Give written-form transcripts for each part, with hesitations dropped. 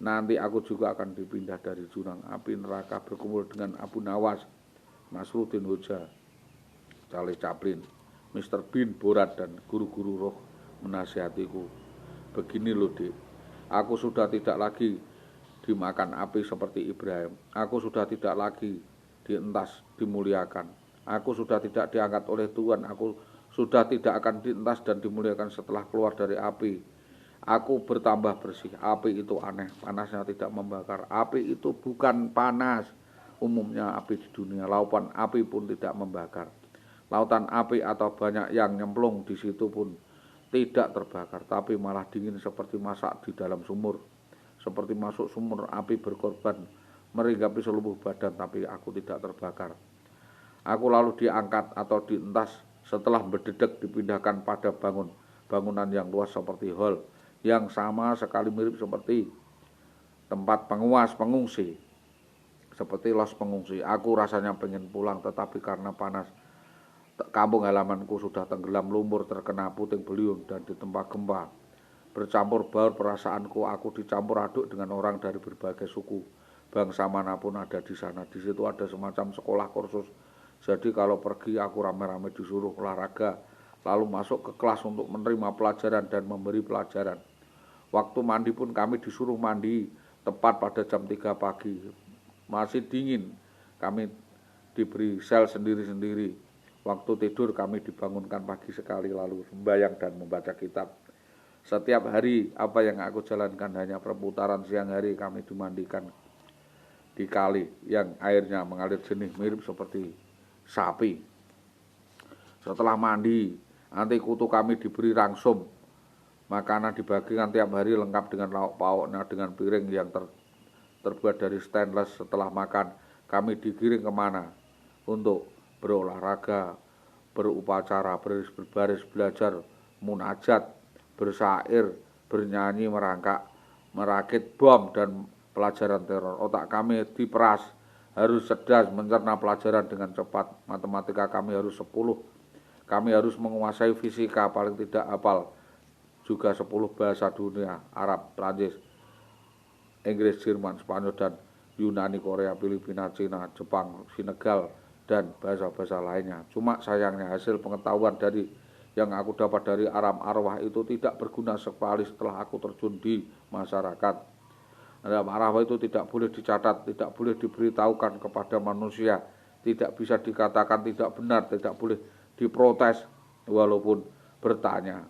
Nanti aku juga akan dipindah dari jurang api neraka berkumpul dengan Abu Nawas, Nasruddin Hoja, Charlie Chaplin, Mr. Bean, Borat, dan guru-guru roh menasihatiku. Begini loh Dik, aku sudah tidak lagi dimakan api seperti Ibrahim. Aku sudah tidak lagi dientas, dimuliakan. Aku sudah tidak diangkat oleh Tuhan. Aku sudah tidak akan dientas dan dimuliakan setelah keluar dari api. Aku bertambah bersih. Api itu aneh, panasnya tidak membakar. Api itu bukan panas. Umumnya api di dunia, lautan api pun tidak membakar. Lautan api atau banyak yang nyemplung di situ pun tidak terbakar, tapi malah dingin seperti masak di dalam sumur. Seperti masuk sumur, api berkorban meringgapi seluruh badan, tapi aku tidak terbakar. Aku lalu diangkat atau dientas setelah berdedek dipindahkan pada bangunan yang luas seperti hall, yang sama sekali mirip seperti tempat pengungsi, seperti los pengungsi. Aku rasanya pengen pulang, tetapi karena panas kampung halamanku sudah tenggelam lumpur, terkena puting beliung dan ditempa gempa. Bercampur baur perasaanku, aku dicampur aduk dengan orang dari berbagai suku, bangsa manapun ada di sana. Di situ ada semacam sekolah kursus. Jadi kalau pergi aku rame-rame disuruh olahraga, lalu masuk ke kelas untuk menerima pelajaran dan memberi pelajaran. Waktu mandi pun kami disuruh mandi tepat pada jam 3 pagi. Masih dingin, kami diberi sel sendiri-sendiri. Waktu tidur kami dibangunkan pagi sekali lalu sembahyang dan membaca kitab. Setiap hari apa yang aku jalankan hanya perputaran. Siang hari kami dimandikan di kali yang airnya mengalir jernih mirip seperti sapi. Setelah mandi, nanti kutu kami diberi rangsum. Makanan dibagikan tiap hari lengkap dengan lauk pauknya, dengan piring yang terbuat dari stainless. Setelah makan, kami digiring kemana? Untuk berolahraga, berupacara, berbaris, belajar, munajat, bersair, bernyanyi, merakit bom, dan pelajaran teror. Otak kami diperas, harus cerdas mencerna pelajaran dengan cepat. Matematika kami harus 10. Kami harus menguasai fisika, paling tidak hafal juga 10 bahasa dunia, Arab, Prancis, Inggris, Jerman, Spanyol, dan Yunani, Korea, Filipina, Cina, Jepang, Senegal, dan bahasa-bahasa lainnya. Cuma sayangnya hasil pengetahuan yang aku dapat dari alam arwah itu tidak berguna sekali setelah aku terjun di masyarakat. Alam arwah itu tidak boleh dicatat, tidak boleh diberitahukan kepada manusia, tidak bisa dikatakan tidak benar, tidak boleh diprotes walaupun bertanya.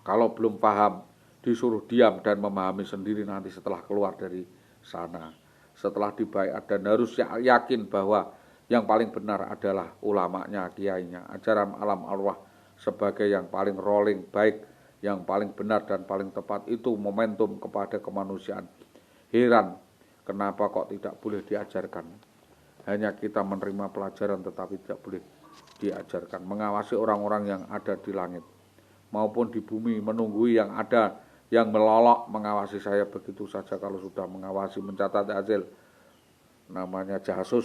Kalau belum paham, disuruh diam dan memahami sendiri nanti setelah keluar dari sana. Setelah dibaiat, dan harus yakin bahwa yang paling benar adalah ulamanya, kiainya. Ajaran alam arwah sebagai yang paling rolling, baik, yang paling benar dan paling tepat, itu momentum kepada kemanusiaan. Heran, kenapa kok tidak boleh diajarkan? Hanya kita menerima pelajaran tetapi tidak boleh diajarkan. Mengawasi orang-orang yang ada di langit maupun di bumi, menunggui yang ada, yang melolok mengawasi saya begitu saja. Kalau sudah mengawasi, mencatat hasil, namanya jasus,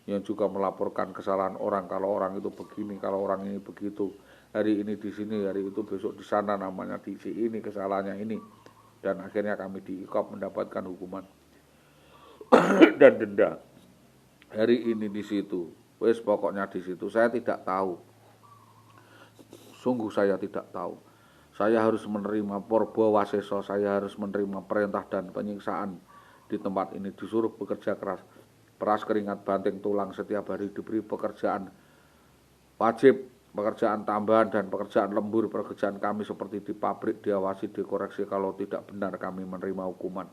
yang juga melaporkan kesalahan orang. Kalau orang itu begini, kalau orang ini begitu, hari ini di sini, hari itu besok di sana, namanya di ini, kesalahannya ini. Dan akhirnya kami diikop mendapatkan hukuman dan denda. Hari ini di situ, wes pokoknya di situ. Saya tidak tahu. Sungguh saya tidak tahu. Saya harus menerima porbo waseso, saya harus menerima perintah dan penyiksaan di tempat ini. Disuruh bekerja keras, peras keringat, banting tulang setiap hari, diberi pekerjaan wajib, pekerjaan tambahan dan pekerjaan lembur. Pekerjaan kami seperti di pabrik, diawasi, dikoreksi. Kalau tidak benar kami menerima hukuman.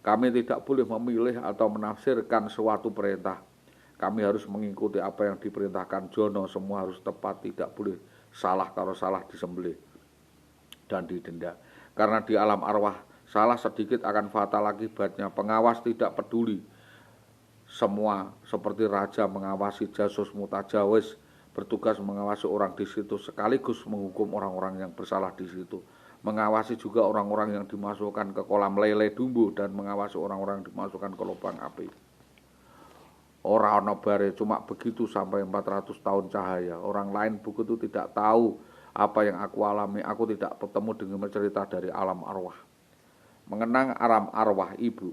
Kami tidak boleh memilih atau menafsirkan suatu perintah. Kami harus mengikuti apa yang diperintahkan Jono. Semua harus tepat, tidak boleh salah. Kalau salah disembelih dan didenda. Karena di alam arwah salah sedikit akan fatal akibatnya. Pengawas tidak peduli. Semua seperti raja mengawasi jasus mutajawis, bertugas mengawasi orang di situ sekaligus menghukum orang-orang yang bersalah di situ. Mengawasi juga orang-orang yang dimasukkan ke kolam lele dumbu dan mengawasi orang-orang yang dimasukkan ke lubang api. Orang bare cuma begitu sampai 400 tahun cahaya. Orang lain begitu tidak tahu apa yang aku alami. Aku tidak bertemu dengan cerita dari alam arwah. mengenang alam arwah ibu.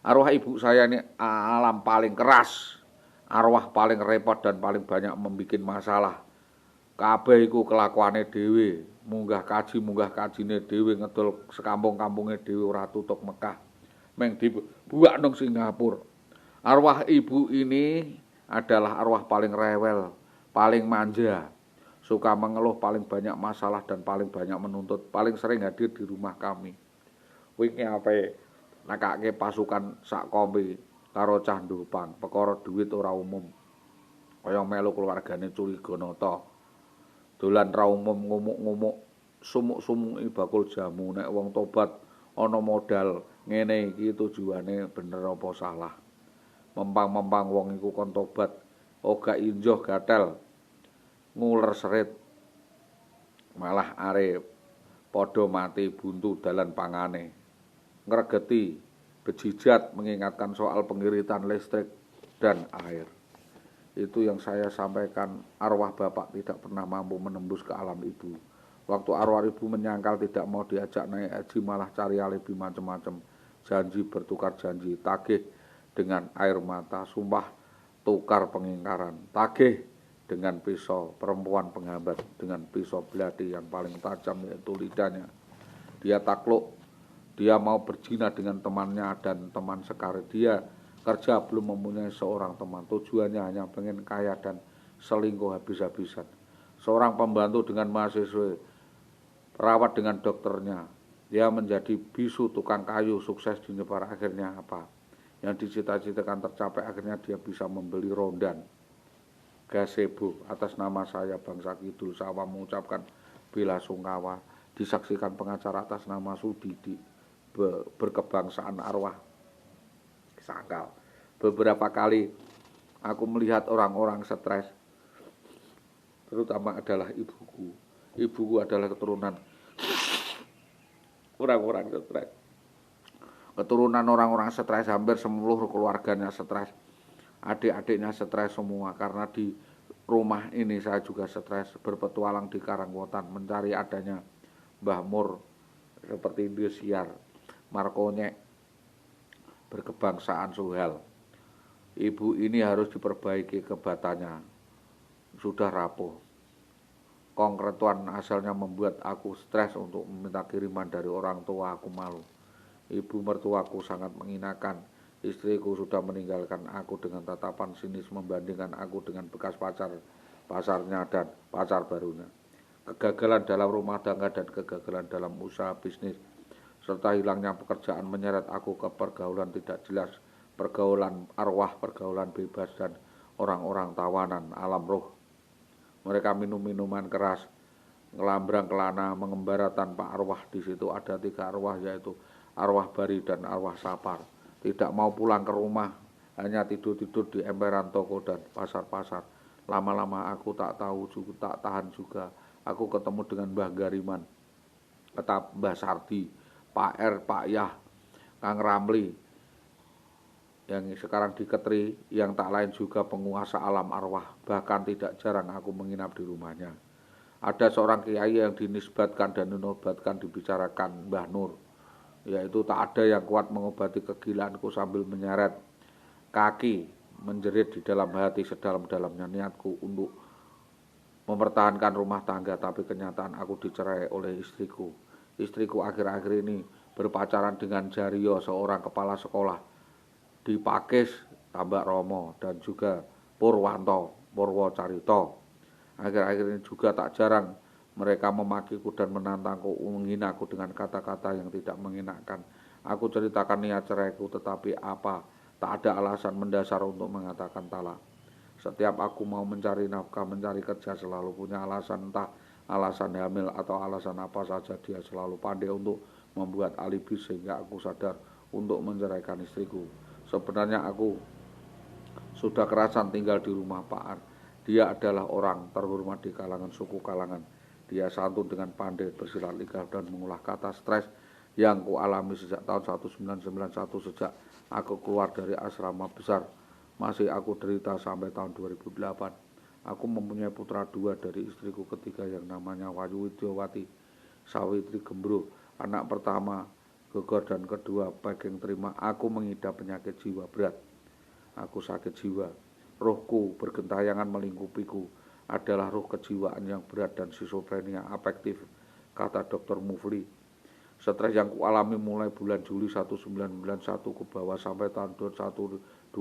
Arwah ibu saya ini alam paling keras, arwah paling repot dan paling banyak membuat masalah. Kabeh iku kelakuane dhewe, munggah kajine dhewe, ngedol sekampung-kampunge dhewe ora tutuk Mekah. Meng dibuak nang Singapura. Arwah ibu ini adalah arwah paling rewel, paling manja, suka mengeluh, paling banyak masalah dan paling banyak menuntut, paling sering hadir di rumah kami. Wingi ape nakake pasukan sak kombe karo cah ndopang, perkara duit ora umum. Kaya melu keluargane Culiganata. Dolan ra umum ngumuk-ngumuk sumuk-sumuki bakul jamu nek wong tobat ana modal ngene iki tujuane bener apa salah. Mempang-mempang wong iku kon tobat ora injoh gatel nguler serit malah are padha mati buntu dalan pangane. Ngregeti bejijat mengingatkan soal pengiritan listrik dan air. Itu yang saya sampaikan, arwah bapak tidak pernah mampu menembus ke alam ibu. Waktu arwah ibu menyangkal tidak mau diajak naik haji malah cari alibi macam-macam. Janji bertukar janji, tagih dengan air mata, sumpah tukar pengingkaran. Tagih dengan pisau, perempuan penghambat dengan pisau belati yang paling tajam yaitu lidahnya. Dia takluk, dia mau berzina dengan temannya dan teman sekarit dia. Kerja belum mempunyai seorang teman, tujuannya hanya pengen kaya dan selingkuh habis-habisan. Seorang pembantu dengan mahasiswa, perawat dengan dokternya, dia menjadi bisu tukang kayu, sukses di nyebar akhirnya apa? Yang dicita-citakan tercapai akhirnya dia bisa membeli rondan, gazebo atas nama saya Bangsa Kidul Sawah mengucapkan bela sungkawa, disaksikan pengacara atas nama Sudidi berkebangsaan arwah sangkal. Beberapa kali aku melihat orang-orang stres, terutama adalah ibuku. Ibuku adalah keturunan orang-orang stres. Keturunan orang-orang stres, hampir seluruh keluarganya stres. Adik-adiknya stres semua karena di rumah ini saya juga stres, berpetualang di Karangwotan mencari adanya Mbah Mur seperti Indosiar, Markonyek, berkebangsaan Suhel. Ibu ini harus diperbaiki kebatannya, sudah rapuh. Kongretuan asalnya membuat aku stres untuk meminta kiriman dari orang tua, aku malu. Ibu mertuaku sangat menghinakan, istriku sudah meninggalkan aku dengan tatapan sinis membandingkan aku dengan bekas pacarnya dan pacar barunya. Kegagalan dalam rumah tangga dan kegagalan dalam usaha bisnis, serta hilangnya pekerjaan menyeret aku ke pergaulan tidak jelas, pergaulan arwah, pergaulan bebas dan orang-orang tawanan alam roh. Mereka minum minuman keras, ngelambrang kelana, mengembara tanpa arwah. Di situ ada 3 arwah, yaitu arwah bari dan arwah sapar. Tidak mau pulang ke rumah, hanya tidur-tidur di emperan toko dan pasar-pasar. Lama-lama aku tak tahu juga, tak tahan juga. Aku ketemu dengan Mbah Gariman, Mbah Sardi, Pak R, Pak Yah, Kang Ramli, yang sekarang di Ketri, yang tak lain juga penguasa alam arwah. Bahkan tidak jarang aku menginap di rumahnya. Ada seorang kiai yang dinisbatkan dan dinobatkan dibicarakan Mbah Nur, yaitu tak ada yang kuat mengobati kegilaanku sambil menyeret kaki, menjerit di dalam hati sedalam-dalamnya niatku untuk mempertahankan rumah tangga, tapi kenyataan aku dicerai oleh istriku. Istriku akhir-akhir ini berpacaran dengan Jaryo, seorang kepala sekolah di Pakis, Tambak Romo, dan juga Purwocarito. Akhir-akhir ini juga tak jarang mereka memakiku dan menantangku, menghinaku dengan kata-kata yang tidak mengenakan. Aku ceritakan niat ceraiku, tetapi apa? Tak ada alasan mendasar untuk mengatakan talak. Setiap aku mau mencari nafkah, mencari kerja, selalu punya alasan, entah alasan hamil atau alasan apa saja. Dia selalu pandai untuk membuat alibi sehingga aku sadar untuk menceraikan istriku. Sebenarnya aku sudah kerasan tinggal di rumah Pak Ar. Dia adalah orang terhormat di kalangan suku kalangan. Dia santun dengan pandai bersilat lidah dan mengolah kata. Stres yang ku alami sejak tahun 1991, sejak aku keluar dari asrama besar, masih aku derita sampai tahun 2008. Aku mempunyai putra 2 dari istriku ketiga yang namanya Wayu Widyawati Sawitri Gembro. Anak pertama Gegor dan kedua paging terima. Aku mengidap penyakit jiwa berat. Aku sakit jiwa. Rohku bergentayangan melingkupiku. Adalah roh kejiwaan yang berat dan schizophrenia afektif, kata Dr. Mufli. Stres yang kualami mulai bulan Juli 1991 ke bawah sampai tahun 2021.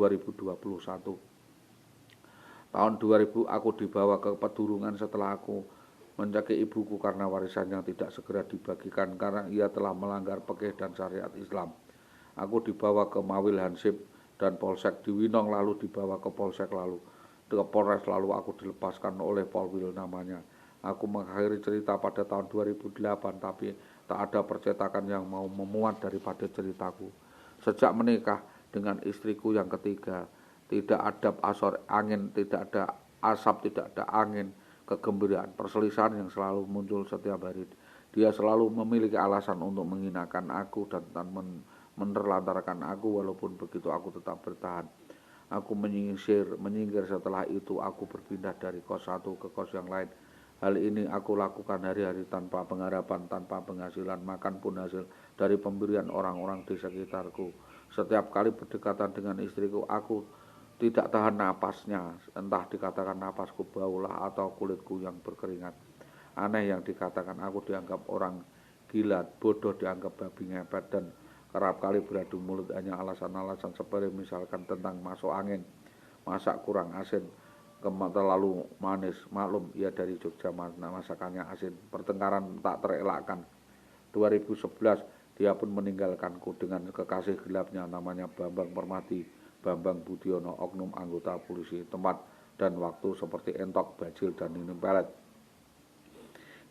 Tahun 2000 aku dibawa ke pedurungan setelah aku mencekik ibuku karena warisan yang tidak segera dibagikan karena ia telah melanggar fikih dan syariat Islam. Aku dibawa ke Mawil Hansip dan Polsek di Winong, lalu dibawa ke Polsek, lalu ke Polres, lalu aku dilepaskan oleh Polwil namanya. Aku mengakhiri cerita pada tahun 2008, tapi tak ada percetakan yang mau memuat daripada ceritaku. Sejak menikah dengan istriku yang ketiga, tidak ada asor angin, tidak ada asap, tidak ada angin, kegembiraan, perselisihan yang selalu muncul setiap hari. Dia selalu memiliki alasan untuk menghinakan aku dan menerlantarkan aku. Walaupun begitu aku tetap bertahan. Aku menyingkir. Setelah itu aku berpindah dari kos satu ke kos yang lain. Hal ini aku lakukan hari-hari tanpa pengharapan, tanpa penghasilan, makan pun hasil dari pemberian orang-orang di sekitarku. Setiap kali berdekatan dengan istriku, aku tidak tahan napasnya, entah dikatakan napasku baulah atau kulitku yang berkeringat. Aneh yang dikatakan aku dianggap orang gila, bodoh dianggap babi ngepet, dan kerap kali beradu mulut hanya alasan-alasan sepele, misalkan tentang masuk angin, masak kurang asin, terlalu manis. Maklum, ia dari Jogja, masakannya asin. Pertengkaran tak terelakkan. 2011 dia pun meninggalkanku dengan kekasih gelapnya namanya Bambang Permati. Bambang Budiono, oknum anggota polisi, tempat dan waktu seperti entok, bajil, dan ninim pelet.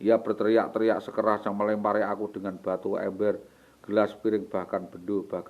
Ia berteriak-teriak sekeras yang melempari aku dengan batu, ember, gelas, piring, bahkan bendo, bahkan